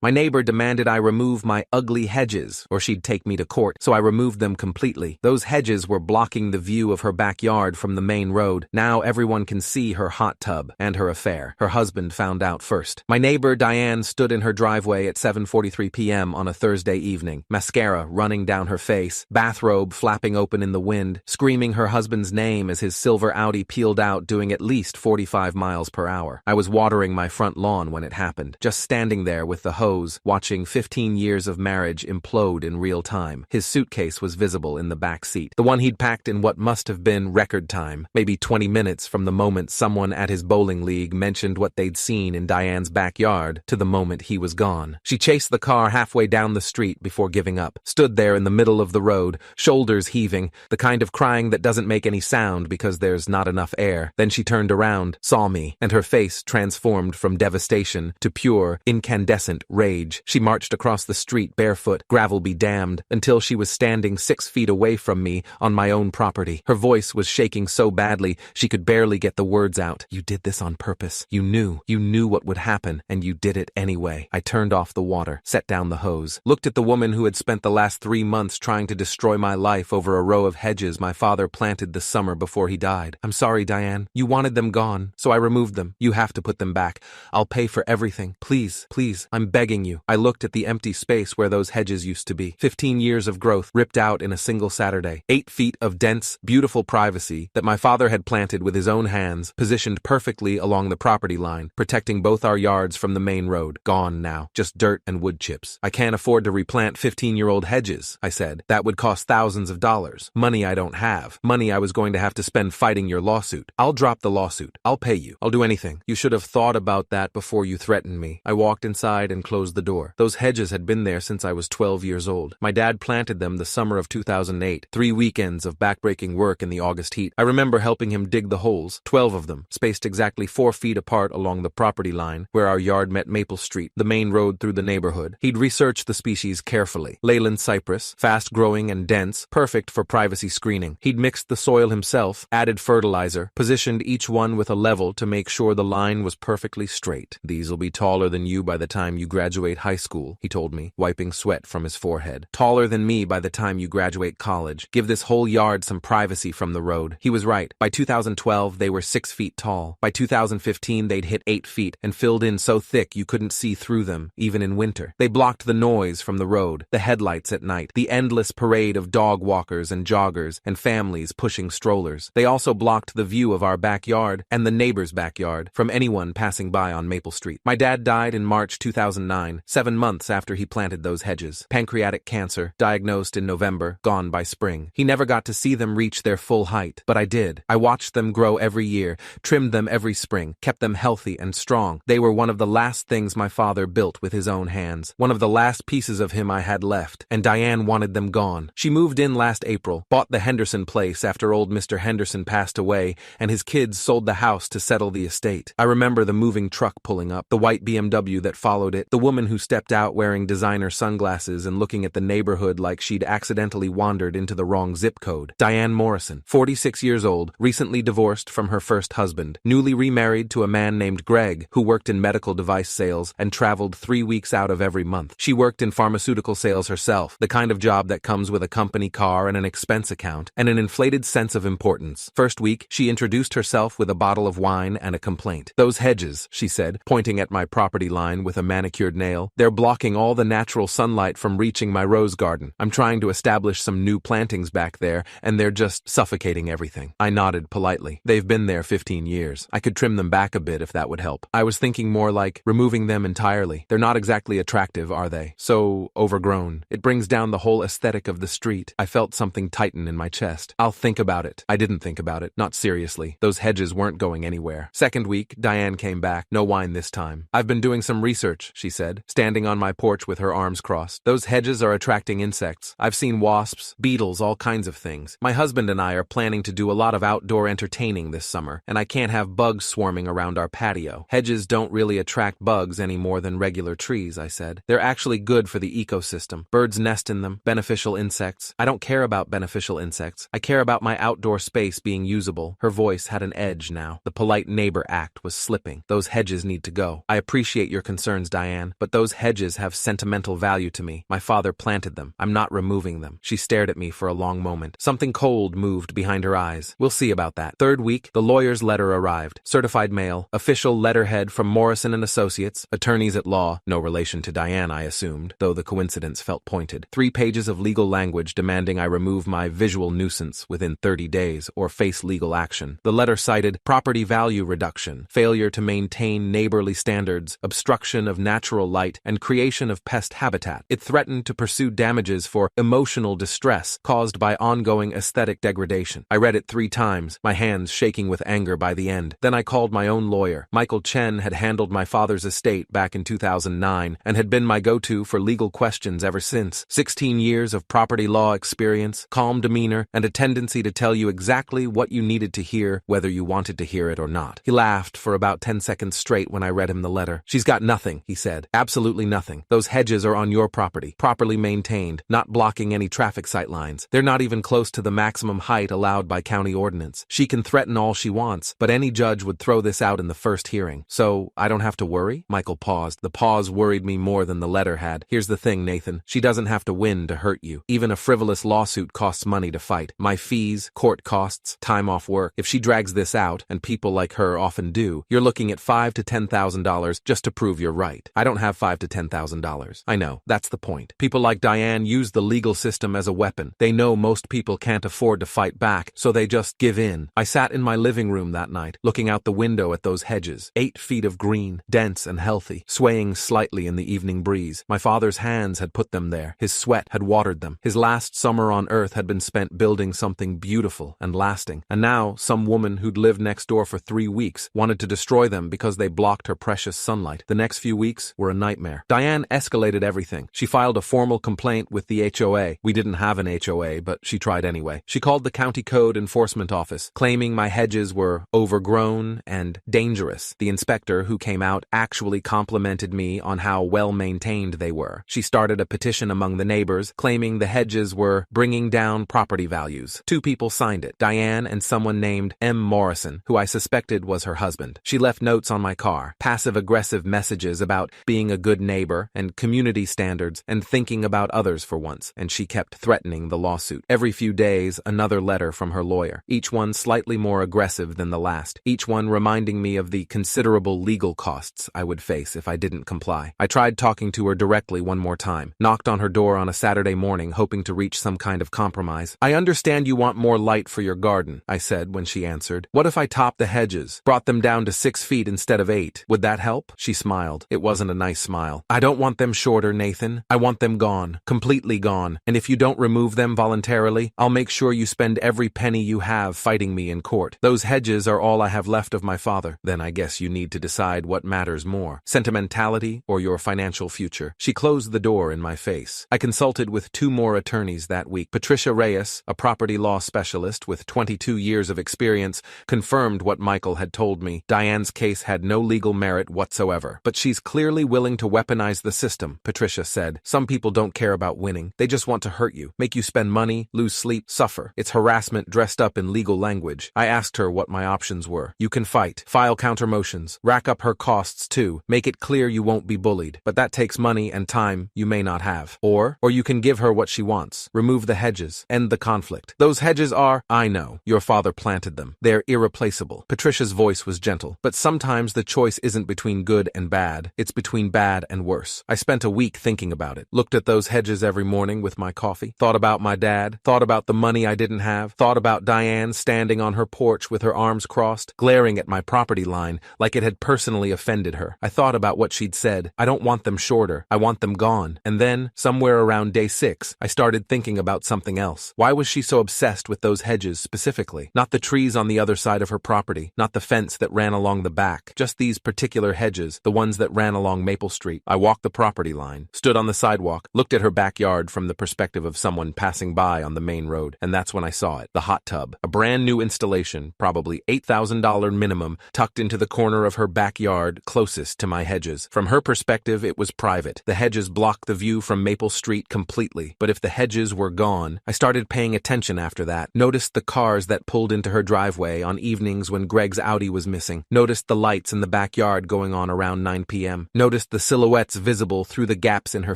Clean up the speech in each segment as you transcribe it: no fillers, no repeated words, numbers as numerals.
My neighbor demanded I remove my ugly hedges, or she'd take me to court, so I removed them completely. Those hedges were blocking the view of her backyard from the main road. Now everyone can see her hot tub and her affair. Her husband found out first. My neighbor Diane stood in her driveway at 7:43 p.m. on a Thursday evening, mascara running down her face, bathrobe flapping open in the wind, screaming her husband's name as his silver Audi peeled out doing at least 45 miles per hour. I was watering my front lawn when it happened, just standing there with the hose, watching 15 years of marriage implode in real time. His suitcase was visible in the back seat, the one he'd packed in what must have been record time, maybe 20 minutes from the moment someone at his bowling league mentioned what they'd seen in Diane's backyard to the moment he was gone. She chased the car halfway down the street before giving up, stood there in the middle of the road, shoulders heaving, the kind of crying that doesn't make any sound because there's not enough air. Then she turned around, saw me, and her face transformed from devastation to pure, incandescent rage. She marched across the street barefoot, gravel be damned, until she was standing 6 feet away from me on my own property. Her voice was shaking so badly she could barely get the words out. You did this on purpose. You knew what would happen, and you did it anyway. I turned off the water, set down the hose, looked at the woman who had spent the last 3 months trying to destroy my life over a row of hedges my father planted the summer before he died. I'm sorry, Diane. You wanted them gone, so I removed them. You have to put them back. I'll pay for everything. Please, please, I'm begging you. I looked at the empty space where those hedges used to be. 15 years of growth ripped out in a single Saturday. 8 feet of dense, beautiful privacy that my father had planted with his own hands, positioned perfectly along the property line, protecting both our yards from the main road. Gone now. Just dirt and wood chips. I can't afford to replant 15-year-old hedges, I said. That would cost thousands of dollars. Money I don't have. Money I was going to have to spend fighting your lawsuit. I'll drop the lawsuit. I'll pay you. I'll do anything. You should have thought about that before you threatened me. I walked inside and closed the door. Those hedges had been there since I was 12 years old. My dad planted them the summer of 2008. 3 weekends of backbreaking work in the August heat. I remember helping him dig the holes, 12 of them, spaced exactly 4 feet apart along the property line where our yard met Maple Street, the main road through the neighborhood. He'd researched the species carefully. Leyland cypress, fast-growing and dense, perfect for privacy screening. He'd mixed the soil himself, added fertilizer, positioned each one with a level to make sure the line was perfectly straight. These'll be taller than you by the time you graduate high school, he told me, wiping sweat from his forehead. Taller than me by the time you graduate college. Give this whole yard some privacy from the road. He was right. By 2012, they were 6 feet tall. By 2015, they'd hit 8 feet and filled in so thick you couldn't see through them, even in winter. They blocked the noise from the road, the headlights at night, the endless parade of dog walkers and joggers and families pushing strollers. They also blocked the view of our backyard and the neighbor's backyard from anyone passing by on Maple Street. My dad died in March 2009, 7 months after he planted those hedges. Pancreatic cancer, diagnosed in November, gone by spring. He never got to see them reach their full height, but I did. I watched them grow every year, trimmed them every spring, kept them healthy and strong. They were one of the last things my father built with his own hands, one of the last pieces of him I had left, and Diane wanted them gone. She moved in last April, bought the Henderson place after old Mr. Henderson passed away, and his kids sold the house to settle the estate. I remember the moving truck pulling up, the white BMW that followed it, the woman who stepped out wearing designer sunglasses and looking at the neighborhood like she'd accidentally wandered into the wrong zip code. Diane Morrison, 46 years old, recently divorced from her first husband, newly remarried to a man named Greg, who worked in medical device sales and traveled 3 weeks out of every month. She worked in pharmaceutical sales herself, the kind of job that comes with a company car and an expense account, and an inflated sense of importance. First week, she introduced herself with a bottle of wine and a complaint. Those hedges, she said, pointing at my property line with a manicured nail, they're blocking all the natural sunlight from reaching my rose garden. I'm trying to establish some new plantings back there, and they're just suffocating everything. I nodded politely. They've been there 15 years. I could trim them back a bit if that would help. I was thinking more like removing them entirely. They're not exactly attractive, are they? So overgrown. It brings down the whole aesthetic of the street. I felt something tighten in my chest. I'll think about it. I didn't think about it. Not seriously. Those hedges weren't going anywhere. Second week, Diane came back. No wine this time. I've been doing some research, she said, standing on my porch with her arms crossed. Those hedges are attracting insects. I've seen wasps, beetles, all kinds of things. My husband and I are planning to do a lot of outdoor entertaining this summer, and I can't have bugs swarming around our patio. Hedges don't really attract bugs any more than regular trees, I said. They're actually good for the ecosystem. Birds nest in them, beneficial insects. I don't care about beneficial insects. I care about my outdoor space being usable. Her voice had an edge now. The polite neighbor act was slipping. Those hedges need to go. I appreciate your concerns, Diane. Diane, but those hedges have sentimental value to me. My father planted them. I'm not removing them. She stared at me for a long moment. Something cold moved behind her eyes. We'll see about that. Third week, the lawyer's letter arrived. Certified mail, official letterhead from Morrison & Associates, attorneys at law, no relation to Diane, I assumed, though the coincidence felt pointed. 3 pages of legal language demanding I remove my visual nuisance within 30 days or face legal action. The letter cited property value reduction, failure to maintain neighborly standards, obstruction of natural light, and creation of pest habitat. It threatened to pursue damages for emotional distress caused by ongoing aesthetic degradation. I read it 3 times, my hands shaking with anger by the end. Then I called my own lawyer. Michael Chen had handled my father's estate back in 2009 and had been my go-to for legal questions ever since. 16 years of property law experience, calm demeanor, and a tendency to tell you exactly what you needed to hear, whether you wanted to hear it or not. He laughed for about 10 seconds straight when I read him the letter. She's got nothing, he said. Absolutely nothing. Those hedges are on your property, properly maintained, not blocking any traffic sight lines. They're not even close to the maximum height allowed by county ordinance. She can threaten all she wants, but any judge would throw this out in the first hearing. So, I don't have to worry? Michael paused. The pause worried me more than the letter had. Here's the thing, Nathan. She doesn't have to win to hurt you. Even a frivolous lawsuit costs money to fight. My fees, court costs, time off work. If she drags this out, and people like her often do, you're looking at $5,000 to $10,000 just to prove you're right. I don't have $5,000 to $10,000. I know. That's the point. People like Diane use the legal system as a weapon. They know most people can't afford to fight back, so they just give in. I sat in my living room that night, looking out the window at those hedges, 8 feet of green, dense and healthy, swaying slightly in the evening breeze. My father's hands had put them there. His sweat had watered them. His last summer on earth had been spent building something beautiful and lasting. And now, some woman who'd lived next door for 3 weeks wanted to destroy them because they blocked her precious sunlight. The next few weeks were a nightmare. Diane escalated everything. She filed a formal complaint with the HOA. We didn't have an HOA, but she tried anyway. She called the county code enforcement office, claiming my hedges were overgrown and dangerous. The inspector who came out actually complimented me on how well-maintained they were. She started a petition among the neighbors, claiming the hedges were bringing down property values. 2 people signed it, Diane and someone named M. Morrison, who I suspected was her husband. She left notes on my car, passive-aggressive messages about being a good neighbor and community standards and thinking about others for once, and she kept threatening the lawsuit. Every few days, another letter from her lawyer, each one slightly more aggressive than the last, each one reminding me of the considerable legal costs I would face if I didn't comply. I tried talking to her directly one more time, knocked on her door on a Saturday morning hoping to reach some kind of compromise. I understand you want more light for your garden, I said when she answered. What if I topped the hedges, brought them down to 6 feet instead of 8? Would that help? She smiled. It wasn't a nice smile. I don't want them shorter, Nathan. I want them gone. Completely gone. And if you don't remove them voluntarily, I'll make sure you spend every penny you have fighting me in court. Those hedges are all I have left of my father. Then I guess you need to decide what matters more, sentimentality or your financial future. She closed the door in my face. I consulted with 2 more attorneys that week. Patricia Reyes, a property law specialist with 22 years of experience, confirmed what Michael had told me. Diane's case had no legal merit whatsoever. But she's clearly willing to weaponize the system, Patricia said. Some people don't care about winning. They just want to hurt you, make you spend money, lose sleep, suffer. It's harassment dressed up in legal language. I asked her what my options were. You can fight, file counter motions, rack up her costs too, make it clear you won't be bullied. But that takes money and time you may not have. Or you can give her what she wants. Remove the hedges, end the conflict. Those hedges are, I know, your father planted them. They're irreplaceable. Patricia's voice was gentle. But sometimes the choice isn't between good and bad. It's between bad and worse. I spent a week thinking about it. Looked at those hedges every morning with my coffee. Thought about my dad. Thought about the money I didn't have. Thought about Diane standing on her porch with her arms crossed, glaring at my property line like it had personally offended her. I thought about what she'd said. I don't want them shorter. I want them gone. And then, somewhere around day 6, I started thinking about something else. Why was she so obsessed with those hedges specifically? Not the trees on the other side of her property. Not the fence that ran along the back. Just these particular hedges, the ones that ran along Maple Street. I walked the property line, stood on the sidewalk, looked at her backyard from the perspective of someone passing by on the main road, and that's when I saw it. The hot tub. A brand new installation, probably $8,000 minimum, tucked into the corner of her backyard closest to my hedges. From her perspective, it was private. The hedges blocked the view from Maple Street completely. But if the hedges were gone, I started paying attention after that. Noticed the cars that pulled into her driveway on evenings when Greg's Audi was missing. Noticed the lights in the backyard going on around 9 p.m. Noticed noticed the silhouettes visible through the gaps in her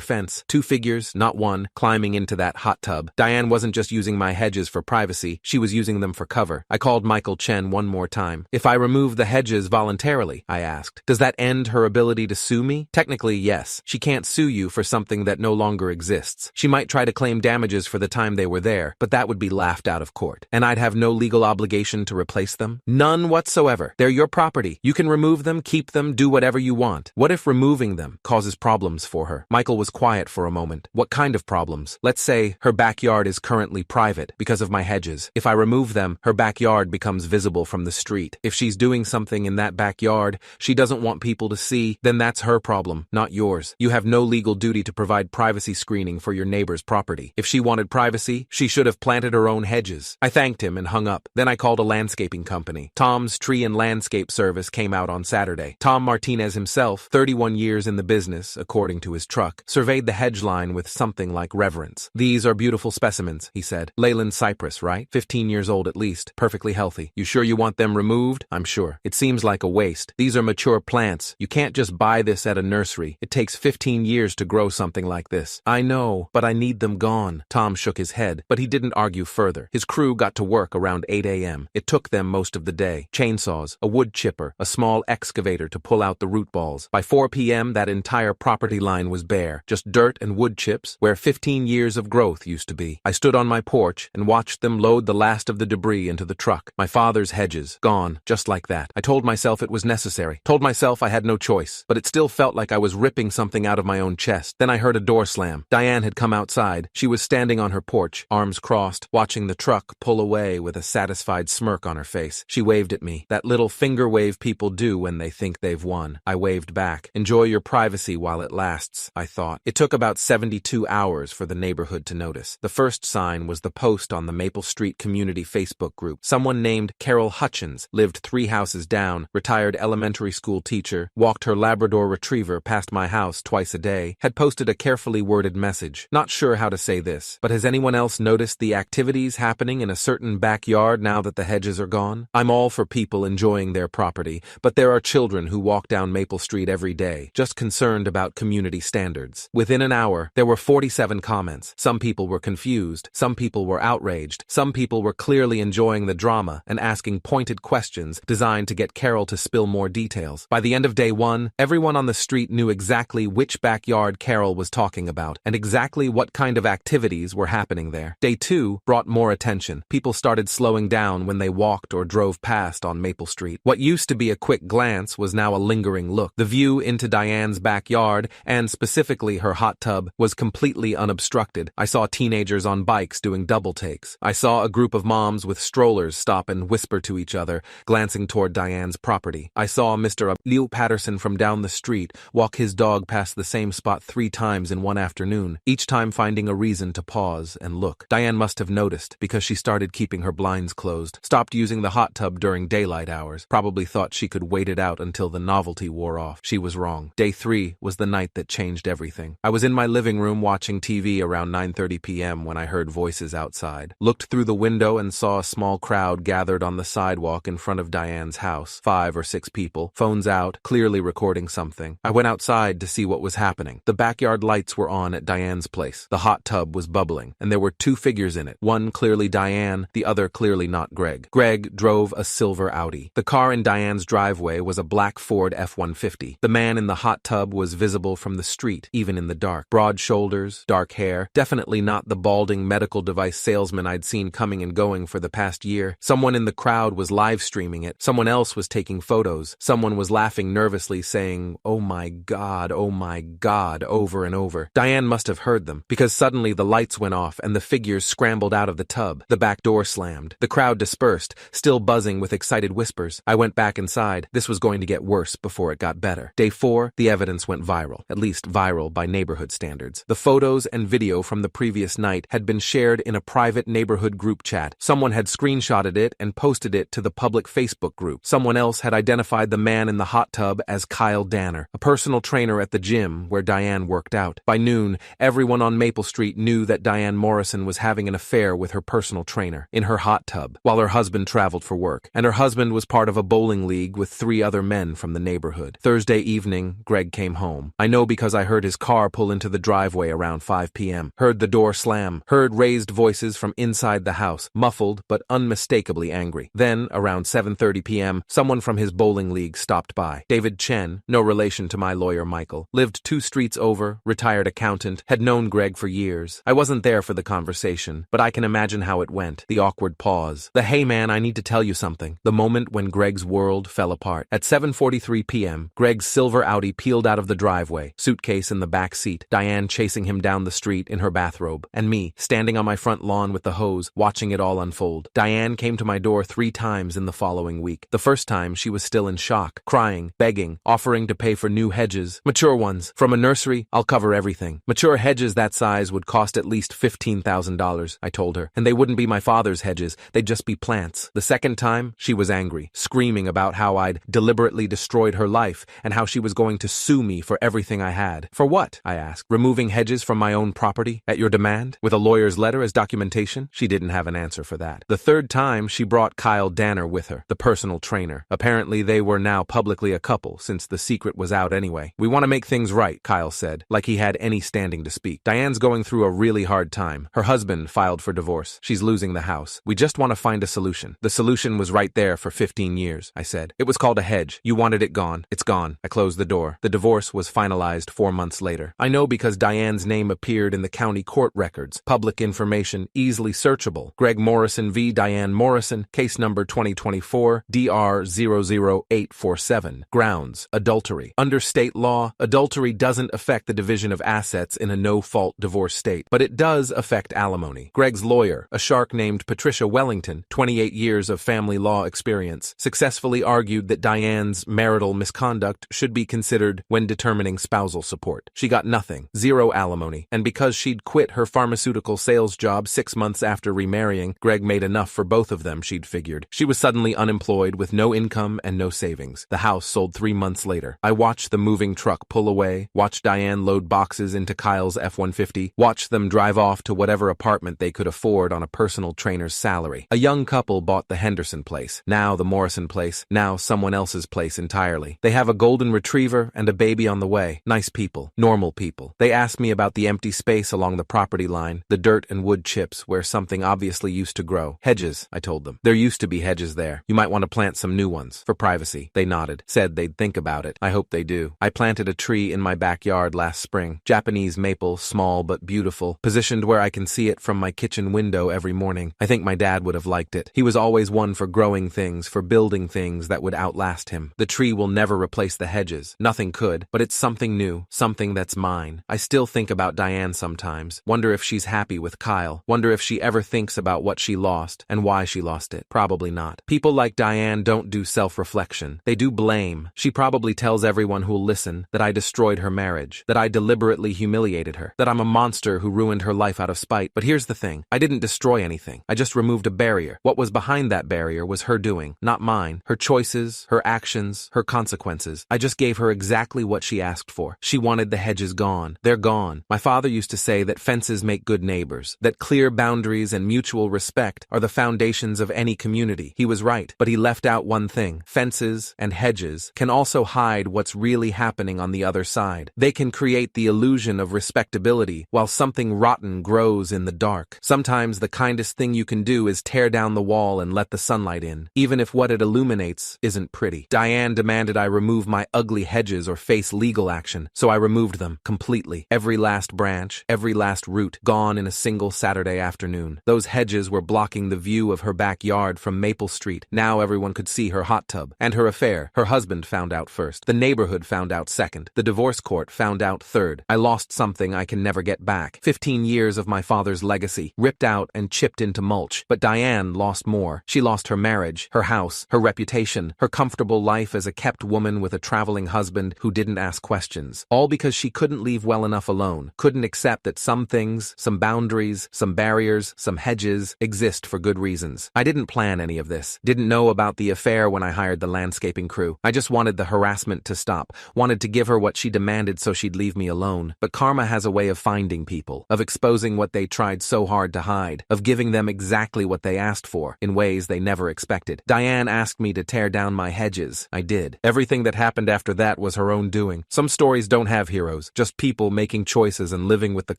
fence. 2 figures, not one, climbing into that hot tub. Diane wasn't just using my hedges for privacy, she was using them for cover. I called Michael Chen one more time. If I remove the hedges voluntarily, I asked, does that end her ability to sue me? Technically, yes. She can't sue you for something that no longer exists. She might try to claim damages for the time they were there, but that would be laughed out of court. And I'd have no legal obligation to replace them? None whatsoever. They're your property. You can remove them, keep them, do whatever you want. What if removing them causes problems for her? Michael was quiet for a moment. What kind of problems? Let's say her backyard is currently private because of my hedges. If I remove them, her backyard becomes visible from the street. If she's doing something in that backyard she doesn't want people to see, then that's her problem, not yours. You have no legal duty to provide privacy screening for your neighbor's property. If she wanted privacy, she should have planted her own hedges. I thanked him and hung up. Then I called a landscaping company. Tom's Tree and Landscape Service came out on Saturday. Tom Martinez himself, 31 years in the business, according to his truck, surveyed the hedge line with something like reverence. These are beautiful specimens, he said. Leyland cypress, right? 15 years old at least, perfectly healthy. You sure you want them removed? I'm sure. It seems like a waste. These are mature plants. You can't just buy this at a nursery. It takes 15 years to grow something like this. I know, but I need them gone. Tom shook his head, but he didn't argue further. His crew got to work around 8 a.m. It took them most of the day. Chainsaws, a wood chipper, a small excavator to pull out the root balls. By 4 p.m. that entire property line was bare, just dirt and wood chips where 15 years of growth used to be. I stood on my porch and watched them load the last of the debris into the truck. My father's hedges, gone, just like that. I told myself it was necessary. Told myself I had no choice, but it still felt like I was ripping something out of my own chest. Then I heard a door slam. Diane had come outside. She was standing on her porch, arms crossed, watching the truck pull away with a satisfied smirk on her face. She waved at me, that little finger wave people do when they think they've won. I waved back. Enjoy your privacy while it lasts, I thought. It took about 72 hours for the neighborhood to notice. The first sign was the post on the Maple Street Community Facebook group. Someone named Carol Hutchins lived 3 houses down, retired elementary school teacher, walked her Labrador retriever past my house twice a day, had posted a carefully worded message. Not sure how to say this, but has anyone else noticed the activities happening in a certain backyard now that the hedges are gone? I'm all for people enjoying their property, but there are children who walk down Maple Street every day, just concerned about community standards. Within an hour, there were 47 comments. Some people were confused, some people were outraged, some people were clearly enjoying the drama and asking pointed questions designed to get Carol to spill more details. By the end of day 1, everyone on the street knew exactly which backyard Carol was talking about and exactly what kind of activities were happening there. Day 2 brought more attention. People started slowing down when they walked or drove past on Maple Street. What used to be a quick glance was now a lingering look. The view into Diane's backyard, and specifically her hot tub, was completely unobstructed. I saw teenagers on bikes doing double takes. I saw a group of moms with strollers stop and whisper to each other, glancing toward Diane's property. I saw Mr. Leo Patterson from down the street walk his dog past the same spot 3 times in one afternoon, each time finding a reason to pause and look. Diane must have noticed because she started keeping her blinds closed, stopped using the hot tub during daylight hours, probably thought she could wait it out until the novelty wore off. She was wrong. Day 3 was the night that changed everything. I was in my living room watching TV around 9:30 p.m. when I heard voices outside. Looked through the window and saw a small crowd gathered on the sidewalk in front of Diane's house. 5 or 6 people, phones out, clearly recording something. I went outside to see what was happening. The backyard lights were on at Diane's place. The hot tub was bubbling, and there were 2 figures in it. One clearly Diane, the other clearly not Greg. Greg drove a silver Audi. The car in Diane's driveway was a black Ford F-150. The man in the hot tub was visible from the street, even in the dark. Broad shoulders, dark hair, definitely not the balding medical device salesman I'd seen coming and going for the past year. Someone in the crowd was live streaming it. Someone else was taking photos. Someone was laughing nervously, saying, oh my God, over and over. Diane must have heard them, because suddenly the lights went off and the figures scrambled out of the tub. The back door slammed. The crowd dispersed, still buzzing with excited whispers. I went back inside. This was going to get worse before it got better. Day 4, the evidence went viral, at least viral by neighborhood standards. The photos and video from the previous night had been shared in a private neighborhood group chat. Someone had screenshotted it and posted it to the public Facebook group. Someone else had identified the man in the hot tub as Kyle Danner, a personal trainer at the gym where Diane worked out. By noon, everyone on Maple Street knew that Diane Morrison was having an affair with her personal trainer in her hot tub while her husband traveled for work, and her husband was part of a bowling league with 3 other men from the neighborhood. Thursday evening, morning, Greg came home. I know because I heard his car pull into the driveway around 5 p.m., heard the door slam, heard raised voices from inside the house, muffled but unmistakably angry. Then, around 7:30 p.m., someone from his bowling league stopped by. David Chen, no relation to my lawyer Michael, lived 2 streets over, retired accountant, had known Greg for years. I wasn't there for the conversation, but I can imagine how it went. The awkward pause. The "hey man, I need to tell you something." The moment when Greg's world fell apart. At 7:43 p.m., Greg's silver Audi peeled out of the driveway, suitcase in the back seat, Diane chasing him down the street in her bathrobe, and me, standing on my front lawn with the hose, watching it all unfold. Diane came to my door 3 times in the following week. The first time, she was still in shock, crying, begging, offering to pay for new hedges. Mature ones. From a nursery, I'll cover everything. Mature hedges that size would cost at least $15,000, I told her. And they wouldn't be my father's hedges, they'd just be plants. The second time, she was angry, screaming about how I'd deliberately destroyed her life and how she was going to sue me for everything I had. For what? I asked. Removing hedges from my own property? At your demand? With a lawyer's letter as documentation? She didn't have an answer for that. The third time, she brought Kyle Danner with her, the personal trainer. Apparently, they were now publicly a couple, since the secret was out anyway. "We want to make things right," Kyle said, like he had any standing to speak. "Diane's going through a really hard time. Her husband filed for divorce. She's losing the house. We just want to find a solution." "The solution was right there for 15 years, I said. "It was called a hedge. You wanted it gone. It's gone." I closed the door. The divorce was finalized 4 months later. I know because Diane's name appeared in the county court records. Public information, easily searchable. Greg Morrison v. Diane Morrison, case number 2024 DR 00847. Grounds: adultery. Under state law, adultery doesn't affect the division of assets in a no-fault divorce state, but it does affect alimony. Greg's lawyer, a shark named Patricia Wellington, 28 years of family law experience, successfully argued that Diane's marital misconduct should be considered when determining spousal support. She got nothing, 0 alimony, and because she'd quit her pharmaceutical sales job 6 months after remarrying, Greg made enough for both of them, she'd figured. She was suddenly unemployed with no income and no savings. The house sold 3 months later. I watched the moving truck pull away, watched Diane load boxes into Kyle's F-150, watched them drive off to whatever apartment they could afford on a personal trainer's salary. A young couple bought the Henderson place, now the Morrison place, now someone else's place entirely. They have a golden retriever and a baby on the way. Nice people, normal people. They asked me about the empty space along the property line, the dirt and wood chips where something obviously used to grow. "Hedges," I told them. "There used to be hedges there. You might want to plant some new ones, for privacy." They nodded, said they'd think about it. I hope they do. I planted a tree in my backyard last spring. Japanese maple, small but beautiful, positioned where I can see it from my kitchen window every morning. I think my dad would have liked it. He was always one for growing things, for building things that would outlast him. The tree will never replace the hedges. Nothing could, but it's something new, something that's mine. I still think about Diane sometimes. Wonder if she's happy with Kyle. Wonder if she ever thinks about what she lost and why she lost it. Probably not. People like Diane don't do self-reflection. They do blame. She probably tells everyone who'll listen that I destroyed her marriage, that I deliberately humiliated her, that I'm a monster who ruined her life out of spite. But here's the thing. I didn't destroy anything. I just removed a barrier. What was behind that barrier was her doing, not mine. Her choices, her actions, her consequences. I just gave her exactly what she asked for. She wanted the hedges gone. They're gone. My father used to say that fences make good neighbors, that clear boundaries and mutual respect are the foundations of any community. He was right, but he left out one thing. Fences and hedges can also hide what's really happening on the other side. They can create the illusion of respectability while something rotten grows in the dark. Sometimes the kindest thing you can do is tear down the wall and let the sunlight in, even if what it illuminates isn't pretty. Diane demanded I remove my ugly hedges or face legal action, so I removed them completely. Every last branch, every last root, gone in a single Saturday afternoon. Those hedges were blocking the view of her backyard from Maple Street. Now everyone could see her hot tub. And her affair. Her husband found out first. The neighborhood found out second. The divorce court found out third. I lost something I can never get back. 15 years of my father's legacy, ripped out and chipped into mulch. But Diane lost more. She lost her marriage, her house, her reputation, her comfortable life as a kept woman with a traveling husband who didn't ask questions. All because she couldn't leave well enough alone, couldn't accept that some things, some boundaries, some barriers, some hedges exist for good reasons. I didn't plan any of this, didn't know about the affair when I hired the landscaping crew. I just wanted the harassment to stop, wanted to give her what she demanded so she'd leave me alone. But karma has a way of finding people, of exposing what they tried so hard to hide, of giving them exactly what they asked for, in ways they never expected. Diane asked me to tear down my hedges. I did. Everything that happened after that was her own doing. Some stories don't have heroes, just people making choices and living with the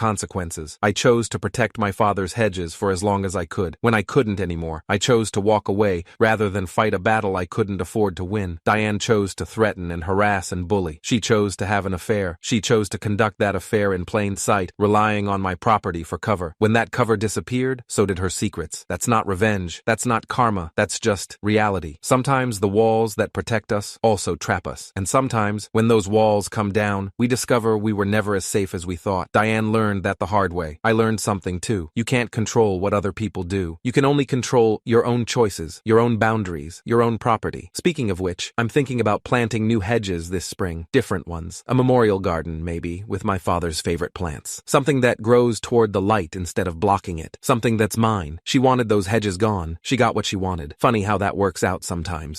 consequences. I chose to protect my father's hedges for as long as I could. When I couldn't anymore, I chose to walk away rather than fight a battle I couldn't afford to win. Diane chose to threaten and harass and bully. She chose to have an affair. She chose to conduct that affair in plain sight, relying on my property for cover. When that cover disappeared, so did her secrets. That's not revenge. That's not karma. That's just reality. Sometimes the walls that protect us also trap us. And sometimes, when those walls come down, we discover we were never as safe as we thought. Diane learned that the hard way. I learned something too. You can't control what other people do. You can only control your own choices, your own boundaries, your own property. Speaking of which, I'm thinking about planting new hedges this spring. Different ones. A memorial garden, maybe, with my father's favorite plants. Something that grows toward the light instead of blocking it. Something that's mine. She wanted those hedges gone. She got what she wanted. Funny how that works out sometimes.